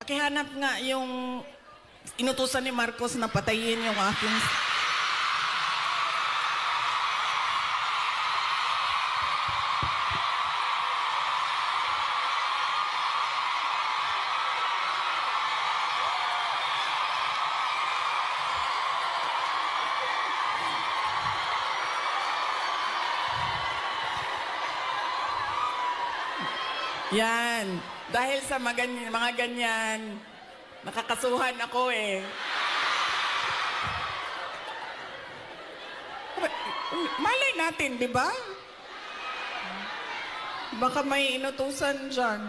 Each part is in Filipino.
Pakihanap nga yung inutusan ni Marcos na patayin yung aking... Yan. Dahil sa mga ganyan, nakakasuhan ako eh. Malay natin, di ba? Baka may inutusan dyan.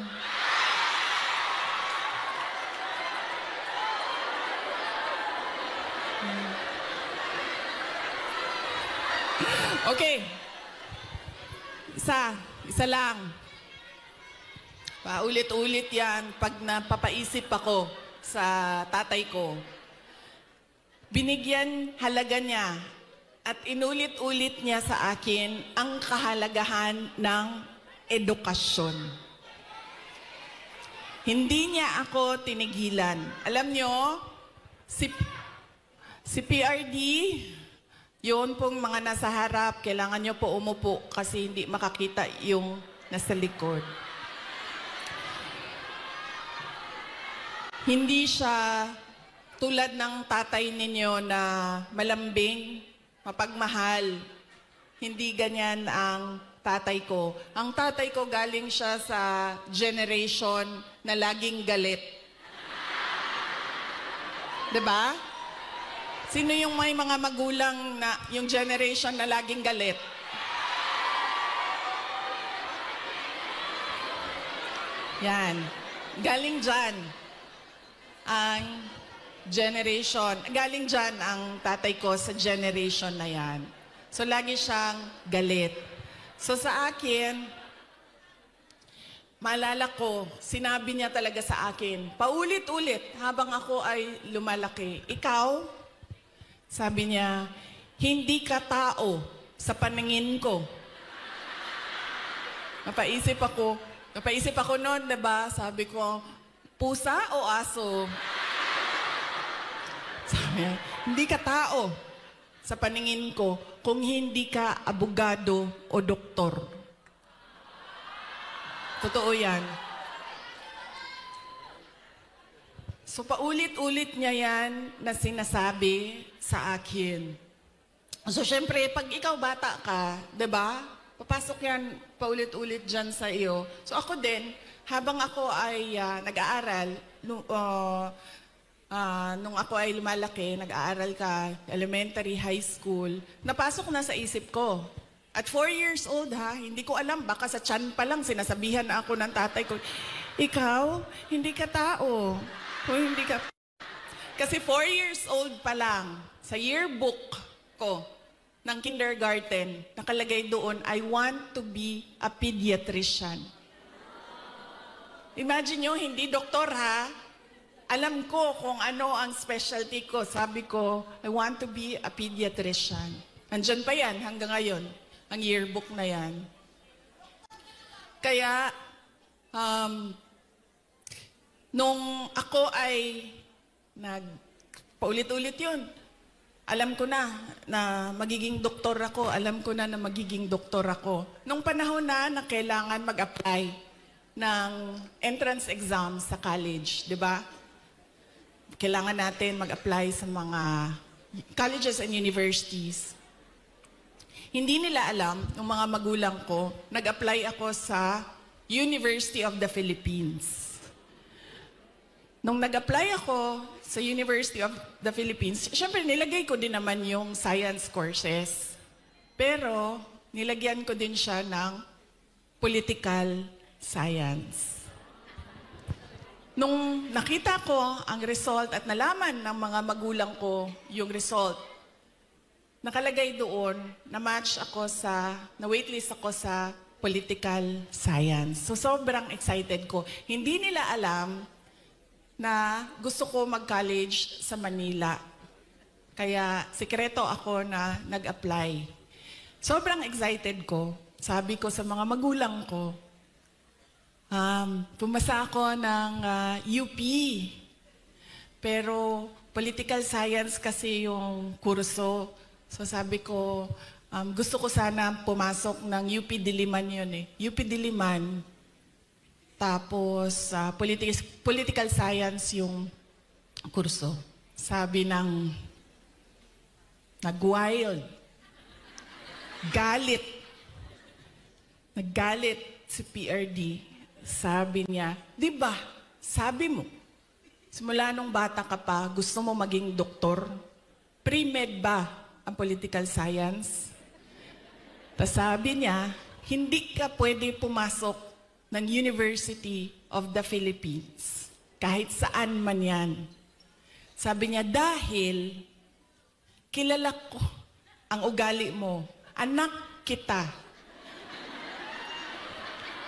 Okay. Isa lang. Paulit-ulit yan pag napapaisip ako sa tatay ko. Binigyan halaga niya at inulit-ulit niya sa akin ang kahalagahan ng edukasyon. Hindi niya ako tinigilan. Alam niyo, si PRD, yun pong mga nasa harap, kailangan niyo po umupo kasi hindi makakita yung nasa likod. Hindi siya tulad ng tatay ninyo na malambing, mapagmahal. Hindi ganyan ang tatay ko. Ang tatay ko galing siya sa generation na laging galit. Diba? Sino yung may mga magulang na yung generation na laging galit? Yan. Galing dyan ang generation. Galing dyan ang tatay ko sa generation na yan. So, lagi siyang galit. So, sa akin, maalala ko, sinabi niya talaga sa akin, paulit-ulit habang ako ay lumalaki. Ikaw, sabi niya, hindi ka tao sa paningin ko. Napaisip ako noon, diba? Sabi ko, pusa o aso? Sabi, hindi ka tao sa paningin ko kung hindi ka abogado o doktor. Totoo yan. So paulit-ulit niya yan na sinasabi sa akin. So syempre, pag ikaw bata ka, diba? Papasok yan paulit-ulit dyan sa iyo. So ako din, habang ako ay nag-aaral, nung ako ay lumalaki, nag-aaral ka, elementary, high school, napasok na sa isip ko. At 4 years old hindi ko alam, baka sa tiyan pa lang sinasabihan na ako ng tatay ko, ikaw, hindi ka tao. O hindi ka... Kasi 4 years old pa lang, sa yearbook ko ng kindergarten, nakalagay doon, I want to be a pediatrician. Imagine nyo, hindi doktor Alam ko kung ano ang specialty ko. Sabi ko, I want to be a pediatrician. Andyan pa yan hanggang ngayon, ang yearbook na yan. Kaya, nung ako ay paulit-ulit yun, alam ko na magiging doktor ako. Alam ko na magiging doktor ako. Nung panahon na kailangan mag-apply ng entrance exam sa college, di ba? Kailangan natin mag-apply sa mga colleges and universities. Hindi nila alam, ng mga magulang ko, nag-apply ako sa University of the Philippines. Nung nag-apply ako sa University of the Philippines, syempre nilagay ko din naman yung science courses. Pero nilagyan ko din siya ng political science. Nung nakita ko ang result at nalaman ng mga magulang ko yung result, nakalagay doon na waitlist ako sa political science. So sobrang excited ko. Hindi nila alam na gusto ko mag-college sa Manila. Kaya sikreto ako na nag-apply. Sobrang excited ko. Sabi ko sa mga magulang ko, Pumasa ako ng UP. Pero political science kasi yung kurso. So sabi ko, gusto ko sana pumasok ng UP Diliman yun eh. UP Diliman. Tapos political science yung kurso. Sabi ng nag-wild. Naggalit si PRD. Sabi niya, di ba, sabi mo, simula nung bata ka pa, gusto mo maging doktor? Pre-med ba ang political science? Tapos sabi niya, hindi ka pwede pumasok ng University of the Philippines. Kahit saan man yan. Sabi niya, dahil kilala ko ang ugali mo. Anak kita.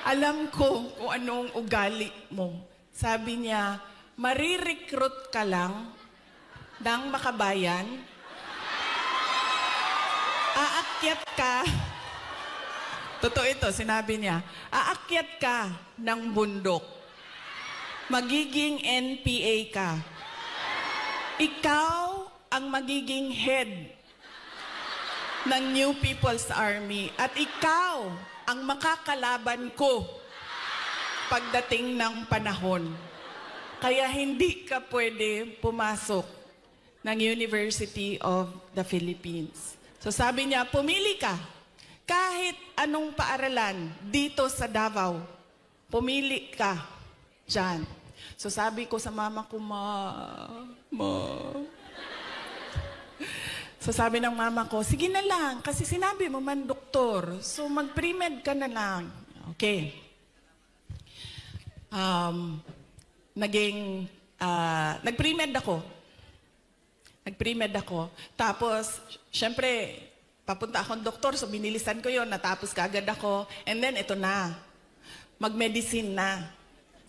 Alam ko kung anong ugali mo. Sabi niya, marirecruit ka lang ng makabayan. Aakyat ka. Totoo ito, sinabi niya. Aakyat ka ng bundok. Magiging NPA ka. Ikaw ang magiging head ng New People's Army. At ikaw ang makakalaban ko pagdating ng panahon. Kaya hindi ka pwede pumasok ng University of the Philippines. So sabi niya, pumili ka. Kahit anong paaralan dito sa Davao, pumili ka dyan. So sabi ko sa mama ko, Ma. So sabi ng mama ko, sige na lang, kasi sinabi mo man doktor, so mag-pre-med ka na lang. Okay. Nag-pre-med ako. Tapos, syempre, papunta akong doktor, so binilisan ko yon, natapos kaagad ako. And then, ito na, mag-medicine na.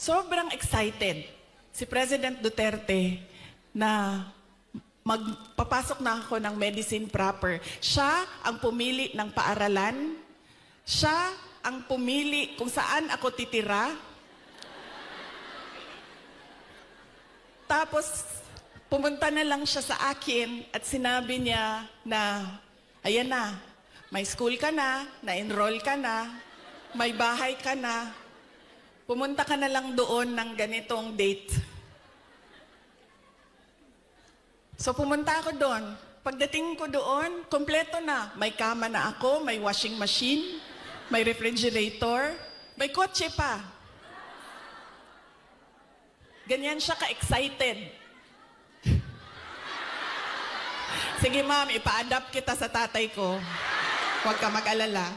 Sobrang excited si President Duterte na magpapasok na ako ng medicine proper. Siya ang pumili ng paaralan. Siya ang pumili kung saan ako titira. Tapos, pumunta na lang siya sa akin at sinabi niya na, ayan na, may school ka na-enroll ka na, may bahay ka na, pumunta ka na lang doon ng ganitong date. So pumunta ako doon. Pagdating ko doon, kompleto na. May kama na ako, may washing machine, may refrigerator, may kotse pa. Ganyan siya ka-excited. Sige ma'am, ipa-adapt kita sa tatay ko. Huwag ka mag-alala.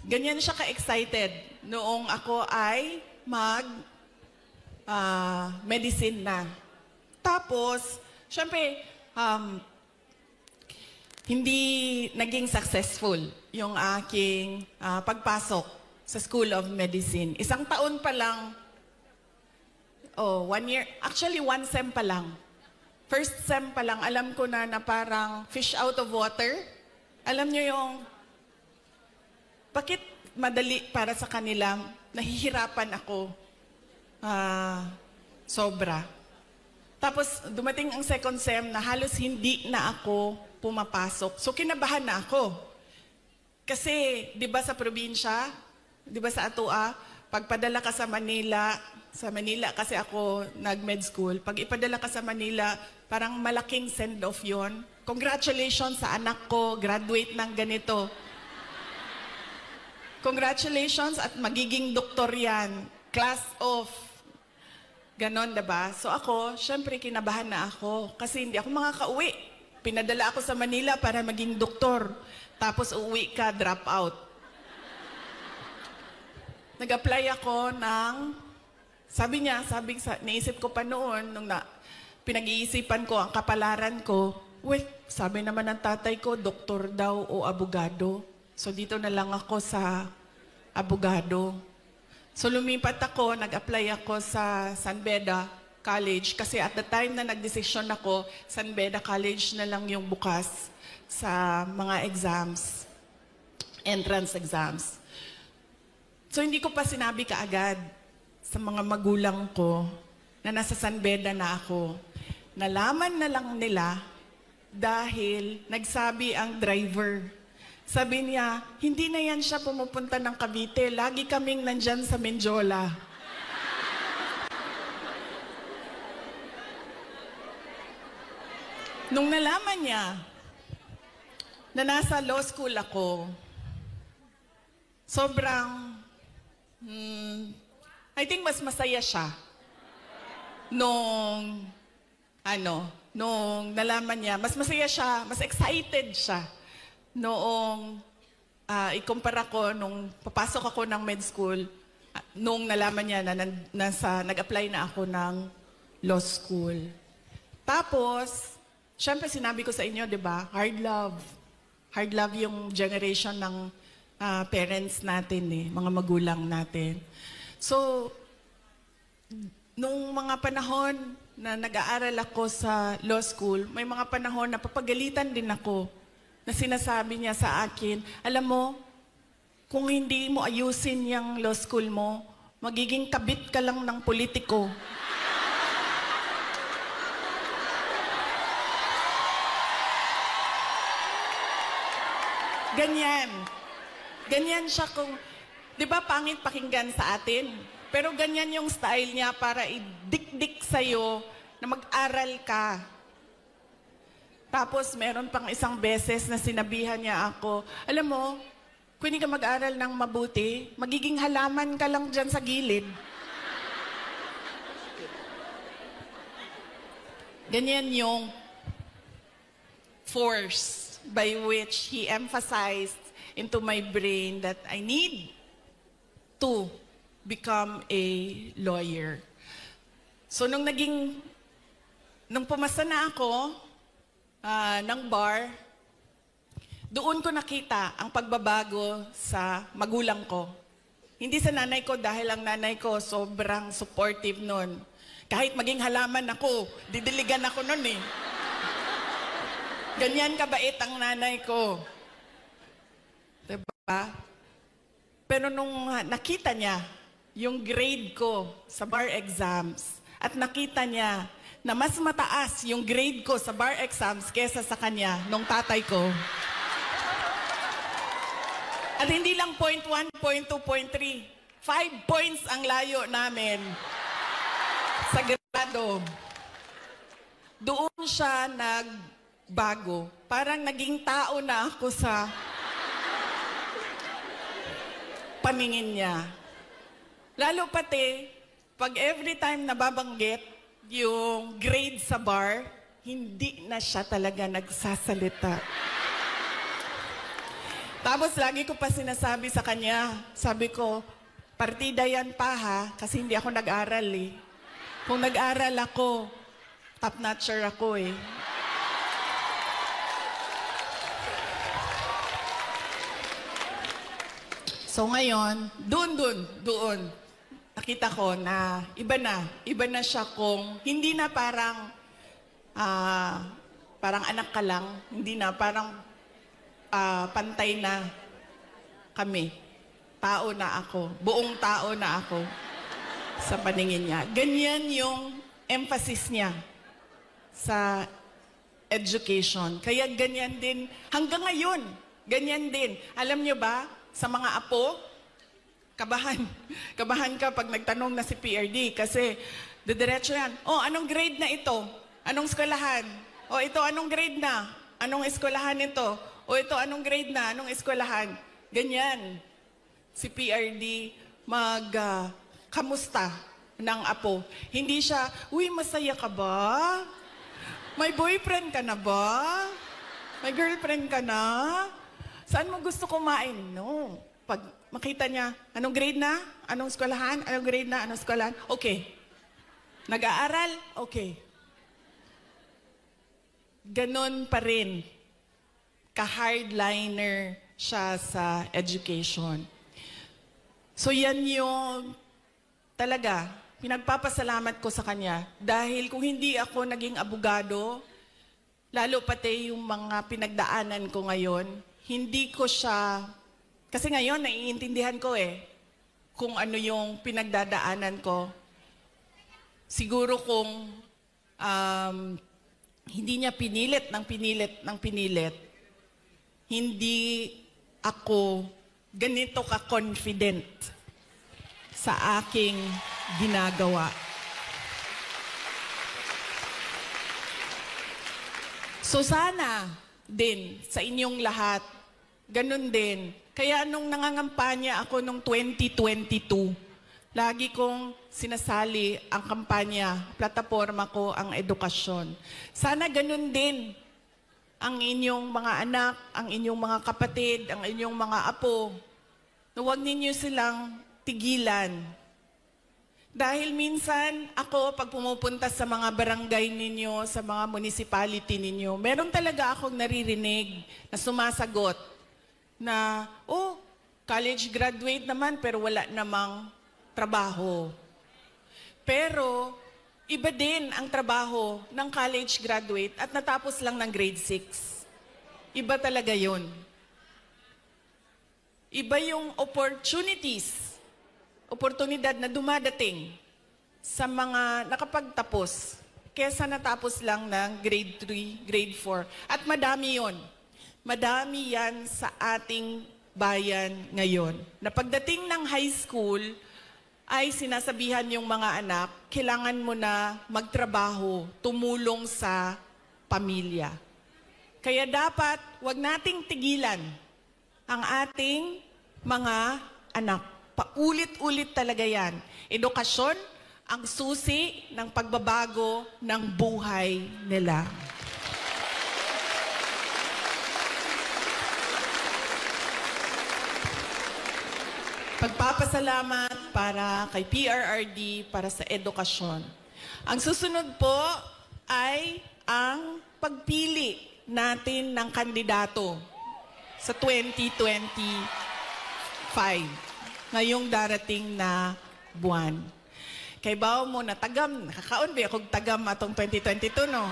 Ganyan siya ka-excited noong ako ay medicine na. Tapos, syempre, hindi naging successful yung aking pagpasok sa School of Medicine. Isang taon pa lang, 1 year, actually 1 sem pa lang. First sem pa lang, alam ko na parang fish out of water. Alam niyo yung, bakit madali para sa kanila, nahihirapan ako, sobra. Tapos dumating ang second sem na halos hindi na ako pumapasok. So kinabahan na ako. Kasi, di ba sa probinsya, di ba sa Atua, pagpadala ka sa Manila kasi ako nag-med school, pag ipadala ka sa Manila, parang malaking send-off yon. Congratulations sa anak ko, graduate ng ganito. Congratulations at magiging doktor yan. Class of ganon, diba? So ako, syempre kinabahan na ako kasi hindi ako makakauwi. Pinadala ako sa Manila para maging doktor. Tapos uuwi ka, drop out. Nag-apply ako ng, naisip ko pa noon, nung pinag-iisipan ko ang kapalaran ko, sabi naman ng tatay ko, doktor daw o abogado. So dito na lang ako sa abogado. So lumipat ako, nag-apply ako sa San Beda College kasi at the time na nagdesisyon ako, San Beda College na lang yung bukas sa mga exams, entrance exams. So hindi ko pa sinabi kaagad sa mga magulang ko na nasa San Beda na ako. Nalaman na lang nila dahil nagsabi ang driver. Sabi niya, hindi na yan siya pumupunta ng Cavite. Lagi kaming nandyan sa Menjola. Nung nalaman niya na nasa law school ako, sobrang, I think mas masaya siya nung nalaman niya. Mas masaya siya, mas excited siya noong ikumpara ko nung papasok ako ng med school, nung nalaman niya na nag-apply na ako ng law school. Tapos, syempre sinabi ko sa inyo, di ba, hard love. Hard love yung generation ng parents natin, mga magulang natin. So, nung mga panahon na nag-aaral ako sa law school, may mga panahon na papagalitan din ako na sinasabi niya sa akin, alam mo, kung hindi mo ayusin yung law school mo, magiging kabit ka lang ng politiko. Ganyan. Ganyan siya kung, di ba pangit pakinggan sa atin? Pero ganyan yung style niya para idikdik sa'yo na mag-aral ka. Tapos meron pang isang beses na sinabihan niya ako, alam mo, kung hindi ka mag-aral ng mabuti, magiging halaman ka lang dyan sa gilid. Ganyan yung force by which he emphasized into my brain that I need to become a lawyer. So nung pumasa na ako ng bar, doon ko nakita ang pagbabago sa magulang ko. Hindi sa nanay ko dahil ang nanay ko sobrang supportive nun. Kahit maging halaman ako, didiligan ako nun eh. Ganyan kabait ang nanay ko. Diba? Pero nung nakita niya yung grade ko sa bar exams at nakita niya na mas mataas yung grade ko sa bar exams kesa sa kanya nung tatay ko. At hindi lang 0.1, 0.2, 0.3. 5 points ang layo namin sa grado. Doon siya nagbago. Parang naging tao na ako sa paningin niya. Lalo pati, pag every time nababanggit yung grade sa bar, hindi na siya talaga nagsasalita. Tapos lagi ko pa sinasabi sa kanya, sabi ko, partida yan pa ha, kasi hindi ako nag-aral eh. Kung nag-aral ako, top-notcher ako eh. So ngayon, doon, nakita ko na iba na siya kung hindi na parang anak ka lang, hindi na parang pantay na kami. Tao na ako, buong tao na ako sa paningin niya. Ganyan yung emphasis niya sa education. Kaya ganyan din, hanggang ngayon, ganyan din. Alam niyo ba, sa mga apo, kabahan ka pag nagtanong na si PRD kasi didiretso yan, oh, anong grade na ito? Anong eskwelahan? Oh, ito, anong grade na? Anong eskwelahan ito? O ito, anong grade na? Anong eskwelahan? Ganyan. Si PRD kamusta ng apo. Hindi siya, uy, masaya ka ba? May boyfriend ka na ba? May girlfriend ka na? Saan mo gusto kumain? No. Pag makita niya, anong grade na? Anong eskwelahan? Anong grade na? Anong eskwelahan? Okay. Nag-aaral? Okay. Ganon pa rin. Ka-hardliner siya sa education. So yan yung talaga, pinagpapasalamat ko sa kanya. Dahil kung hindi ako naging abogado, lalo pati yung mga pinagdaanan ko ngayon, hindi ko siya, kasi ngayon naiintindihan ko eh, kung ano yung pinagdadaanan ko. Siguro kung hindi niya pinilit ng pinilit, hindi ako ganito ka-confident sa aking ginagawa. So sana din sa inyong lahat, ganun din. Kaya nung nangangampanya ako nung 2022, lagi kong sinasali ang kampanya, plataforma ko ang edukasyon. Sana ganun din ang inyong mga anak, ang inyong mga kapatid, ang inyong mga apo. Na huwag ninyo silang tigilan. Dahil minsan, ako, pag pumupunta sa mga barangay ninyo, sa mga municipality ninyo, meron talaga akong naririnig na sumasagot na, oh, college graduate naman pero wala namang trabaho. Pero, iba din ang trabaho ng college graduate at natapos lang ng grade 6. Iba talaga yun. Iba yung oportunidad na dumadating sa mga nakapagtapos kesa natapos lang ng grade 3, grade 4. At madami yon. Madami yan sa ating bayan ngayon. Na pagdating ng high school, ay sinasabihan yung mga anak, kailangan mo na magtrabaho, tumulong sa pamilya. Kaya dapat, wag nating tigilan ang ating mga anak. Paulit-ulit talaga yan. Edukasyon ang susi ng pagbabago ng buhay nila. Pagpapasalamat para kay PRRD para sa edukasyon. Ang susunod po ay ang pagpili natin ng kandidato sa 2025, ngayong darating na buwan. Kay bao mo na tagam, nakakaon ba akong tagam atong 2022, no?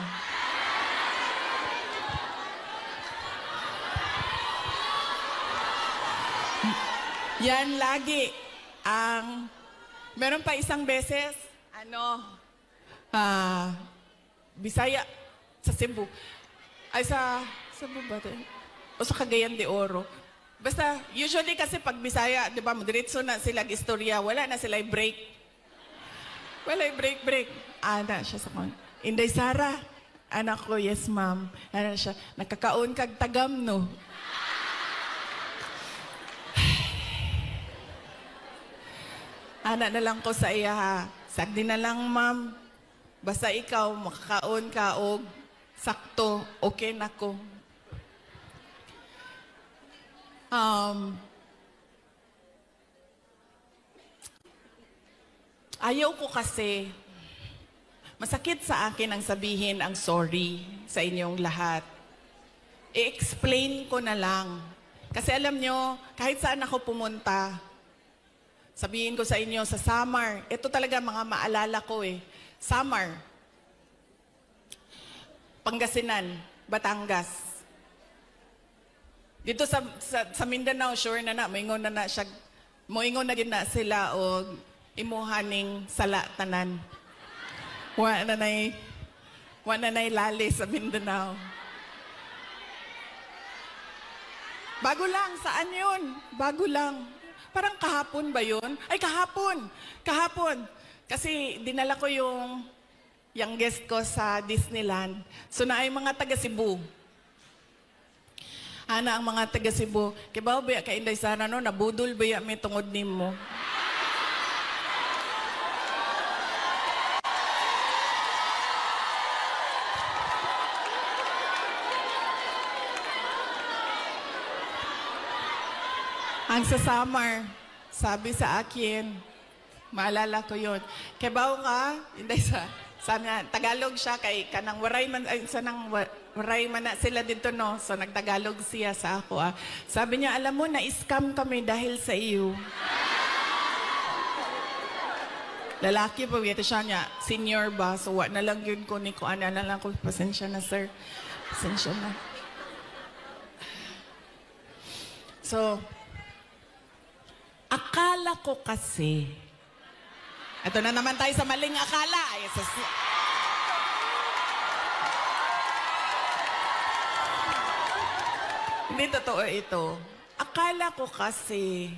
Yan lagi ang, meron pa isang beses, Bisaya, sa Cebu. Ay, sa Cebu ba ito? O sa Cagayan de Oro. Basta, usually kasi pag Bisaya, di ba, diretso na sila istorya, wala na sila break. Wala break. Ana siya sa kon. Inday Sara, anak ko, yes ma'am. Ano siya, nakakaon kag tagam, no? Anak na lang ko sa iya, ha. Sagdi na lang, ma'am. Basta ikaw, makakaon ka o sakto, okay na ko. Ayaw ko kasi, masakit sa akin ang sabihin ang sorry sa inyong lahat. I-explain ko na lang. Kasi alam nyo, kahit saan ako pumunta, sabihin ko sa inyo, sa Samar, ito talaga mga maalala ko eh. Samar, Pangasinan, Batangas. Dito sa Mindanao, sure na moingon na siya, moingon na din na sila o imuhaning sala tanan. Wa na nay lali sa Mindanao. Bago lang, saan yun? Bago lang. Parang kahapon ba yun? Ay, kahapon. Kasi dinala ko yung youngest ko sa Disneyland. So na ay mga taga Cebu. Ana ang mga taga Cebu. Kibaw ba ka Inday Sara no? Nabudol ba may tungod nimo? Ang sa Samar, sabi sa akin, maalala ko yun, kibaw ka, hindi sana, Tagalog siya, kay kanang waray man, ay, sanang waray man na sila dito, no? So, nagtagalog siya sa ako, ah. Sabi niya, alam mo, na-scam kami dahil sa iyo. Lalaki pa, ito siya niya, senior ba? So, na lang yun ko ni ko, na lang ko, pasensya na, sir. Pasensya na. So, Akala ko kasi, ito na naman tayo sa maling akala. Hindi totoo ito. Akala ko kasi,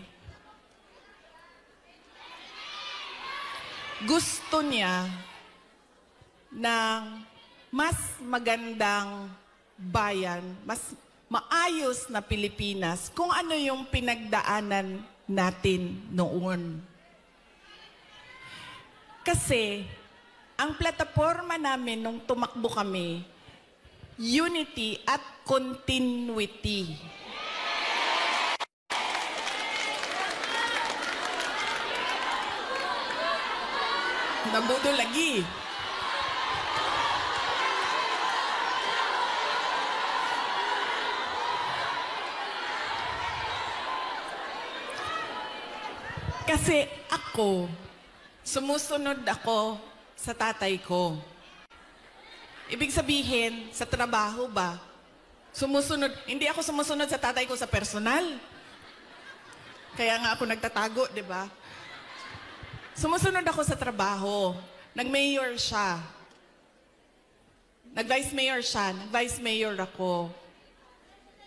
gusto niya ng mas magandang bayan, mas maayos na Pilipinas kung ano yung pinagdaanan natin noon. Kasi, ang plataforma namin nung tumakbo kami, unity at continuity. Nabudo lagi. Kasi ako, sumusunod ako sa tatay ko. Ibig sabihin, sa trabaho ba? Sumusunod, hindi ako sumusunod sa tatay ko sa personal. Kaya nga ako nagtatago, di ba? Sumusunod ako sa trabaho. Nag-mayor siya. Nag-vice mayor siya. Nag-vice mayor ako.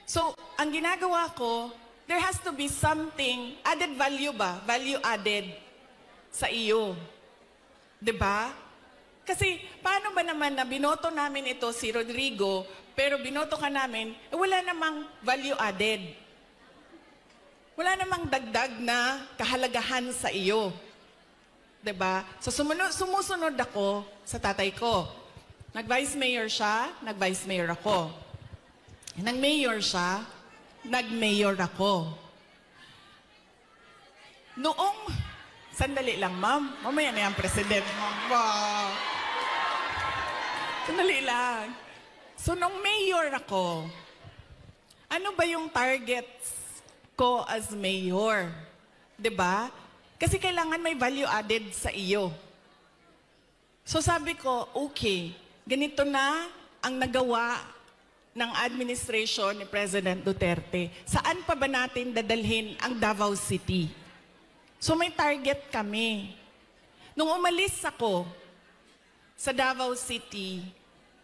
So, ang ginagawa ko, there has to be something, added value ba? Value added sa iyo. Diba? Kasi, paano ba naman na binoto namin ito si Rodrigo, pero binoto ka namin, wala namang value added. Wala namang dagdag na kahalagahan sa iyo. Diba? So, sumusunod ako sa tatay ko. Nag-vice mayor siya, nag-vice mayor ako. Nag-mayor siya, nag-mayor ako. Noong, sandali lang, ma'am. Mamaya na yung president, ma'am. Wow. Sandali lang. So, nung mayor ako, ano ba yung targets ko as mayor? Diba? Kasi kailangan may value added sa iyo. So, sabi ko, okay, ganito na ang nagawa ng administration ni President Duterte. Saan pa ba natin dadalhin ang Davao City? So may target kami. Nung umalis ako sa Davao City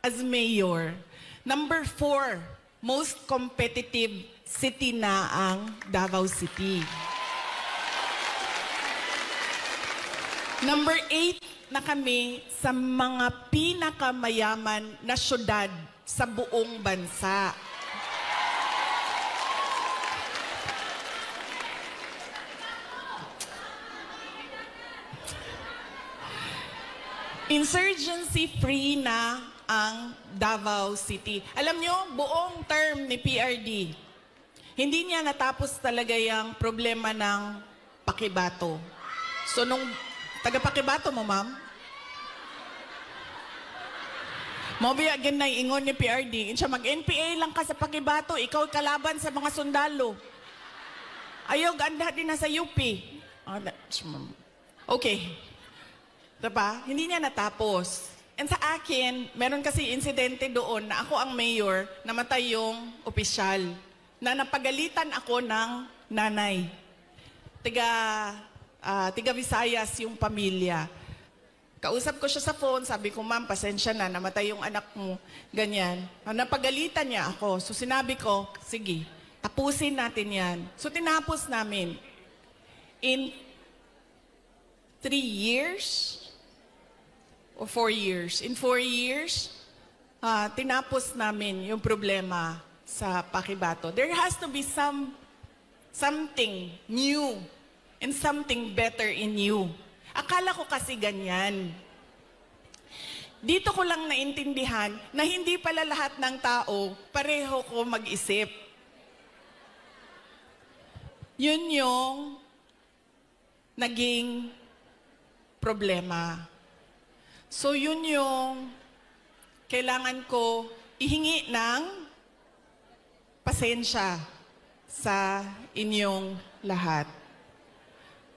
as mayor, number 4, most competitive city na ang Davao City. Number 8 na kami sa mga pinakamayaman na syudad sa buong bansa. Insurgency-free na ang Davao City. Alam nyo, buong term ni PRD, hindi niya natapos talaga yung problema ng Pakibato. So, nung taga-Pakibato mo, ma'am, Mobi again na ingon ni PRD, siya mag-NPA lang ka sa Pakibato, ikaw kalaban sa mga sundalo. Ayaw, ganda din na sa UP. Okay. Diba? Hindi niya natapos. And sa akin, meron kasi insidente doon na ako ang mayor, namatay yung opisyal, na napagalitan ako ng nanay. Tiga Visayas yung pamilya. Kausap ko siya sa phone, sabi ko, ma'am, pasensya na, namatay yung anak mo, ganyan. Napagalitan niya ako. So sinabi ko, sige, tapusin natin yan. So tinapos namin. In 3 years, o 4 years, in 4 years, tinapos namin yung problema sa Pakibato. There has to be something new and something better in you. Akala ko kasi ganyan. Dito ko lang naintindihan na hindi pala lahat ng tao pareho ko mag-isip. Yun yung naging problema. So yun yung kailangan ko ihingi ng pasensya sa inyong lahat.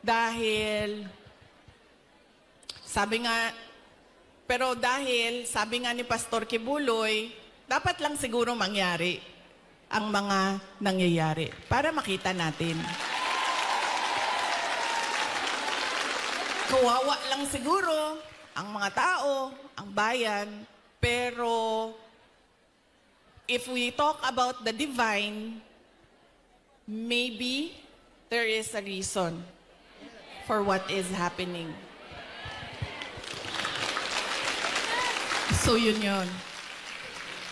Dahil sabi nga ni Pastor Kibuloy, dapat lang siguro mangyari ang mga nangyayari para makita natin. Kawawa lang siguro ang mga tao, ang bayan, pero if we talk about the divine, maybe there is a reason for what is happening. So yun yun.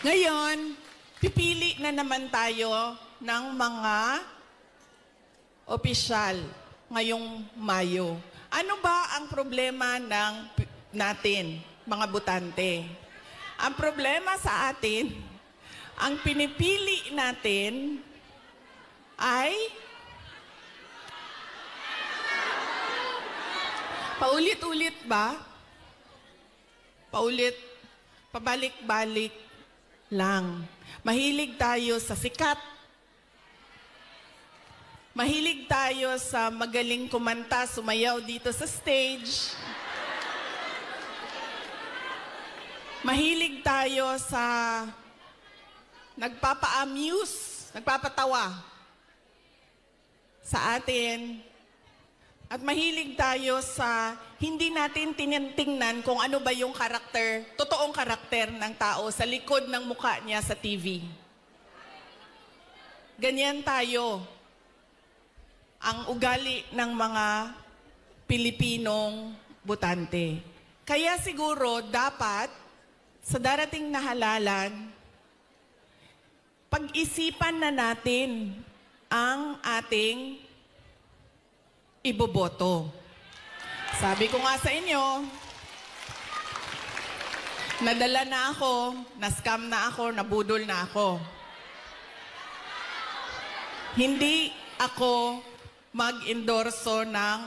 Ngayon, pipili na naman tayo ng mga opisyal ngayong Mayo. Ano ba ang problema natin, mga botante? Ang problema sa atin, ang pinipili natin ay paulit-ulit ba? Pabalik-balik lang. Mahilig tayo sa sikat. Mahilig tayo sa magaling kumanta, sumayaw dito sa stage. Mahilig tayo sa nagpapa-amuse, nagpapatawa sa atin. At mahilig tayo sa hindi natin tinitingnan kung ano ba yung karakter, totoong karakter ng tao sa likod ng mukha niya sa TV. Ganyan tayo. Ang ugali ng mga Pilipinong botante. Kaya siguro dapat sa darating na halalan, pag-isipan na natin ang ating iboboto. Sabi ko nga sa inyo, nadala na ako, na-scam na ako, nabudol na ako. Hindi ako mag-endorso ng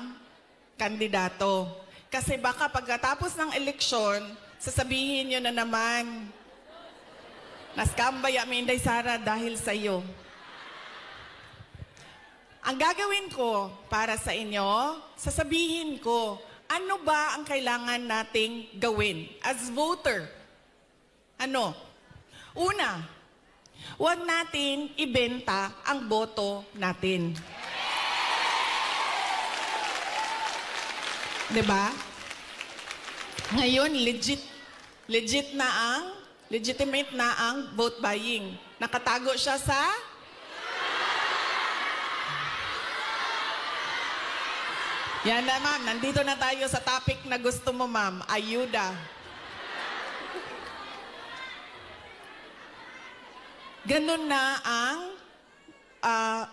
kandidato. Kasi baka pagkatapos ng eleksyon, sasabihin nyo na naman, na-scam ba yamin Inday Sara dahil sa iyo? Ang gagawin ko para sa inyo, sasabihin ko, ano ba ang kailangan nating gawin as voter? Ano? Una, huwag natin ibenta ang boto natin. Diba? Ngayon, legitimate na ang vote buying. Nakatago siya sa yan na, ma'am. Nandito na tayo sa topic na gusto mo, ma'am. Ayuda. Ganun na ang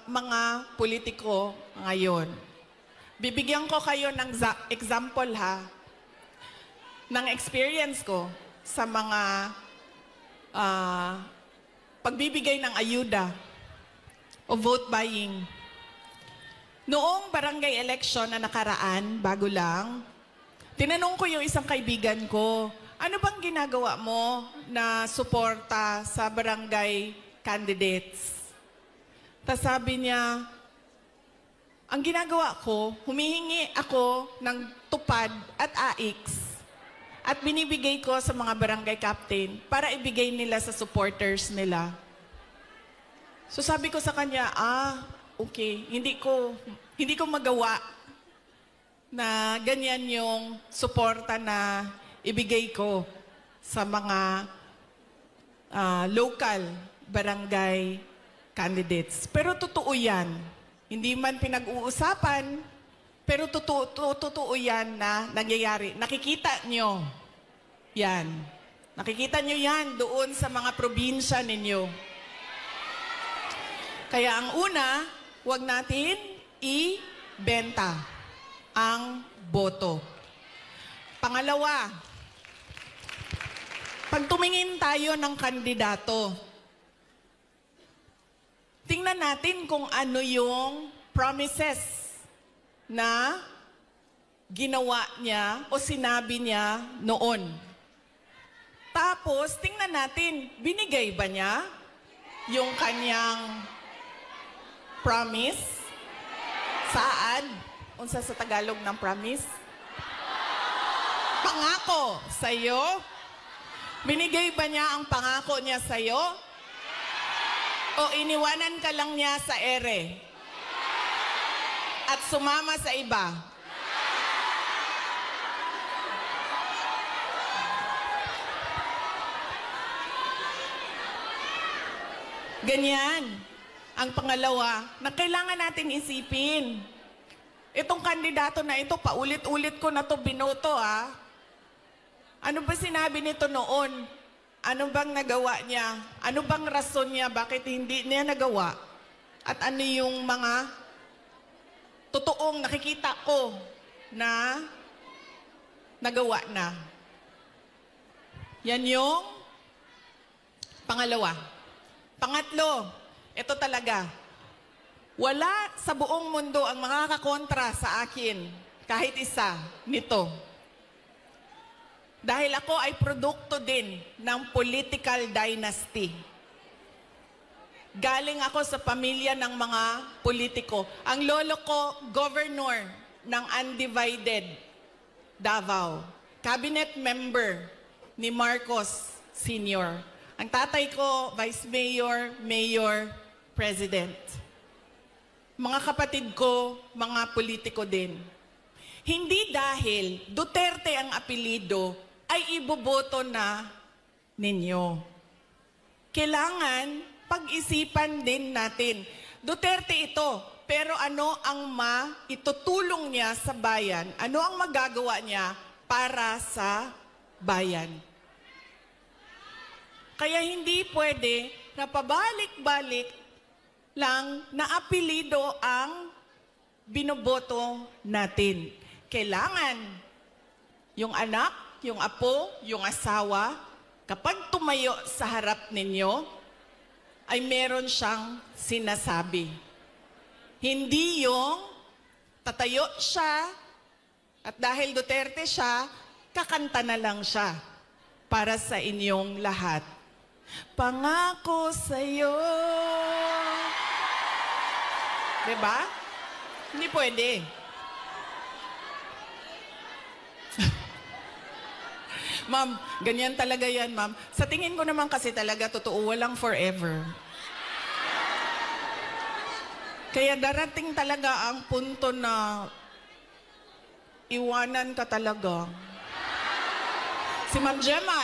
mga politiko ngayon. Bibigyan ko kayo ng example, ha, ng experience ko sa mga pagbibigay ng ayuda o vote buying. Noong barangay election na nakaraan, bago lang, tinanong ko yung isang kaibigan ko, ano bang ginagawa mo na suporta sa barangay candidates? Tapos sabi niya, ang ginagawa ko, humihingi ako ng tupad at AIX at binibigay ko sa mga barangay captain para ibigay nila sa supporters nila. So sabi ko sa kanya, okay, hindi ko magawa na ganyan yung suporta na ibigay ko sa mga local barangay candidates. Pero totoo yan. Hindi man pinag-uusapan, pero totoo yan na nangyayari. Nakikita nyo yan. Nakikita nyo yan doon sa mga probinsya ninyo. Kaya ang una, huwag natin ibenta ang boto. Pangalawa, pag tumingin tayo ng kandidato, tingnan natin kung ano yung promises na ginawa niya o sinabi niya noon. Tapos, tingnan natin, binigay ba niya yung kanyang promise? Saan? Unsa sa Tagalog ng promise? Pangako sa'yo? Binigay ba niya ang pangako niya sa'yo? O iniwanan ka lang niya sa ere? At sumama sa iba? Ganyan. Ang pangalawa, na kailangan natin isipin. Itong kandidato na ito, paulit-ulit ko na to binoto, ah. Ano ba sinabi nito noon? Ano bang nagawa niya? Ano bang rason niya? Bakit hindi niya nagawa? At ano yung mga totoong nakikita ko na nagawa na? Yan yung pangalawa. Pangatlo, ito talaga. Wala sa buong mundo ang makakakontra sa akin, kahit isa, nito. Dahil ako ay produkto din ng political dynasty. Galing ako sa pamilya ng mga politiko. Ang lolo ko, governor ng undivided Davao. Cabinet member ni Marcos Sr. Ang tatay ko, vice mayor, mayor, president. Mga kapatid ko, mga politiko din. Hindi dahil Duterte ang apelido ay iboboto na ninyo. Kailangan pag-isipan din natin. Duterte ito, pero ano ang maitutulong niya sa bayan? Ano ang magagawa niya para sa bayan? Kaya hindi pwede na pabalik-balik lang na apelido ang binoboto natin. Kailangan yung anak, yung apo, yung asawa, kapag tumayo sa harap ninyo, ay meron siyang sinasabi. Hindi yung tatayo siya at dahil Duterte siya, kakanta na lang siya para sa inyong lahat. Pangako sa'yo. Diba? Hindi pwede. Ma'am, ganyan talaga yan, ma'am. Sa tingin ko naman kasi talaga, totoo, walang forever. Kaya darating talaga ang punto na iwanan ka talaga. Si Ma'am Gemma,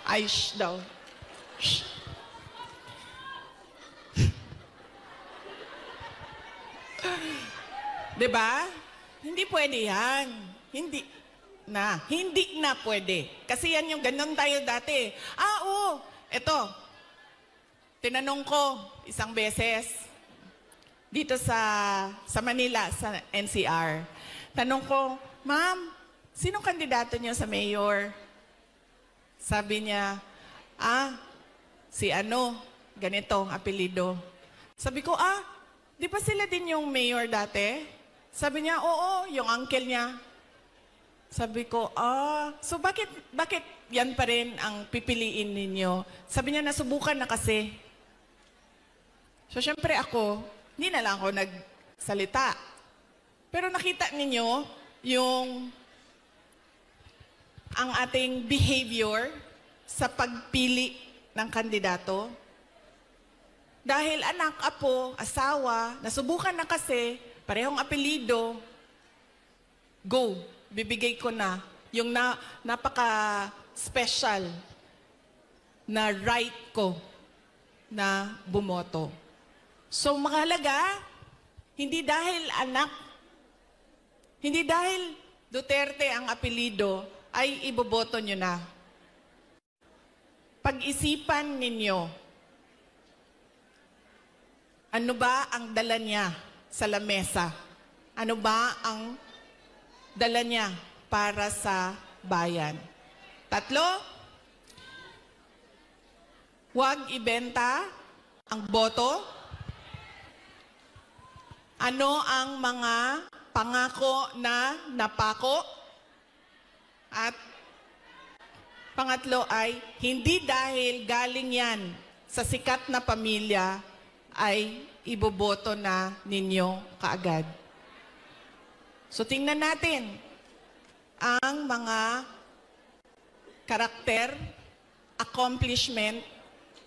ay, shh daw. Shh. Diba? Hindi pwede yan. Hindi na pwede. Kasi yan yung ganun tayo dati. Oo. Eto. Tinanong ko isang beses dito sa Manila, sa NCR. Tanong ko, Ma'am, sinong kandidato niyo sa mayor? Sabi niya, si ano, ganito ang apelido. Sabi ko, di ba sila din yung mayor dati? Sabi niya, oo, yung uncle niya. Sabi ko, so bakit yan pa rin ang pipiliin ninyo? Sabi niya, nasubukan na kasi. So, syempre ako, hindi na lang ako nagsalita. Pero nakita ninyo ang ating behavior sa pagpili ng kandidato. Dahil anak, apo, asawa, nasubukan na kasi, parehong apelido, go. Bibigay ko na yung napaka-special na right ko na bumoto. So, mahalaga, hindi dahil anak, hindi dahil Duterte ang apelido, ay iboboto nyo na. Pag-isipan ninyo, ano ba ang dala niya sa lamesa? Ano ba ang dala niya para sa bayan? 3, huwag ibenta ang boto. Ano ang mga pangako na napako? At pangatlo ay, hindi dahil galing yan sa sikat na pamilya ay iboboto na ninyo kaagad. So tingnan natin ang mga karakter, accomplishment,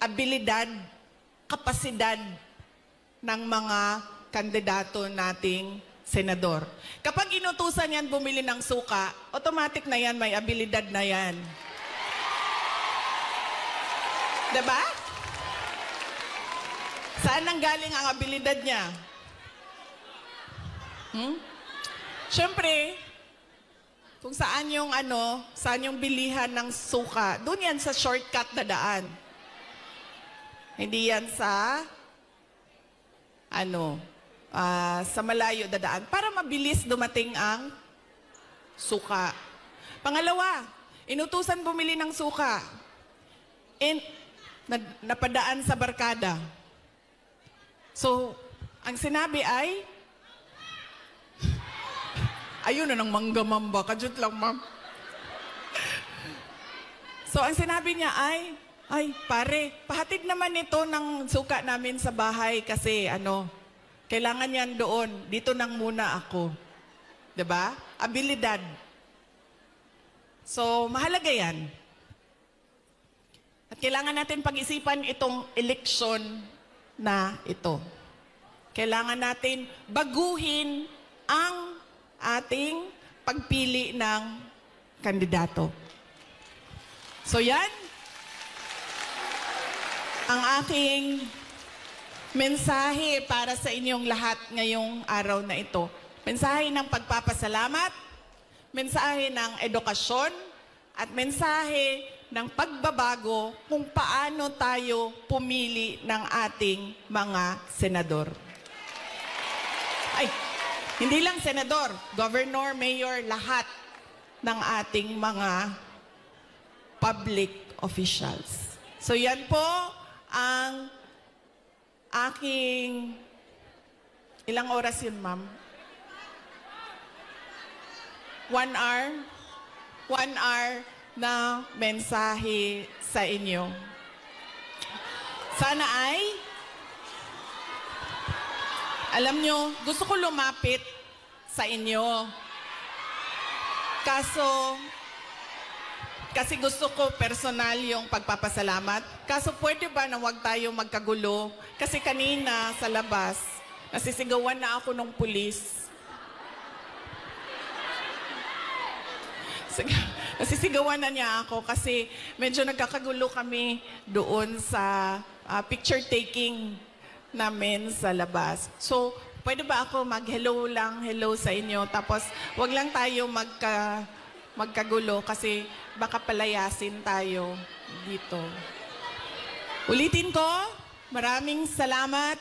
abilidad, kapasidad ng mga kandidato nating senador. Kapag inutusan yan bumili ng suka, automatic na yan, may abilidad na yan. Diba? Saan nanggaling ang abilidad niya? Siyempre, kung saan yung saan yung bilihan ng suka, doon yan sa shortcut na daan. Hindi yan sa sa malayo na daan para mabilis dumating ang suka. Pangalawa, inutusan bumili ng suka. Napadaan sa barkada. So, ang sinabi ay, ayun na ng manggamamba. Kadyot lang, ma'am. So, ang sinabi niya ay, pare, pahatid naman ito ng suka namin sa bahay kasi kailangan yan doon. Dito nang muna ako. 'Di ba? Abilidad. So, mahalaga yan. At kailangan natin pag-isipan itong eleksyon na ito. Kailangan natin baguhin ang ating pagpili ng kandidato. So yan, ang aking mensahe para sa inyong lahat ngayong araw na ito. Mensahe ng pagpapasalamat, mensahe ng edukasyon, at mensahe ng pagbabago kung paano tayo pumili ng ating mga senador. Ay, hindi lang senador, governor, mayor, lahat ng ating mga public officials. So yan po ang aking... Ilang oras yun, ma'am? 1 hour? 1 hour na mensahe sa inyo. Sana ay, alam nyo, gusto ko lumapit sa inyo. Kasi gusto ko personal yung pagpapasalamat. Kaso pwede ba na wag tayo magkagulo? Kasi kanina sa labas, nasisigawan na ako ng pulis. Nasisigawan na niya ako kasi medyo nagkakagulo kami doon sa picture taking namin sa labas. So, pwede ba ako mag-hello lang, hello sa inyo, tapos wag lang tayo magkagulo kasi baka palayasin tayo dito. Ulitin ko, maraming salamat,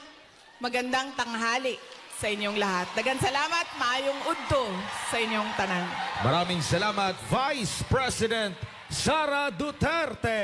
magandang tanghali sa inyong lahat. Daghang salamat, maayong udto sa inyong tanan. Maraming salamat, Vice President Sara Duterte.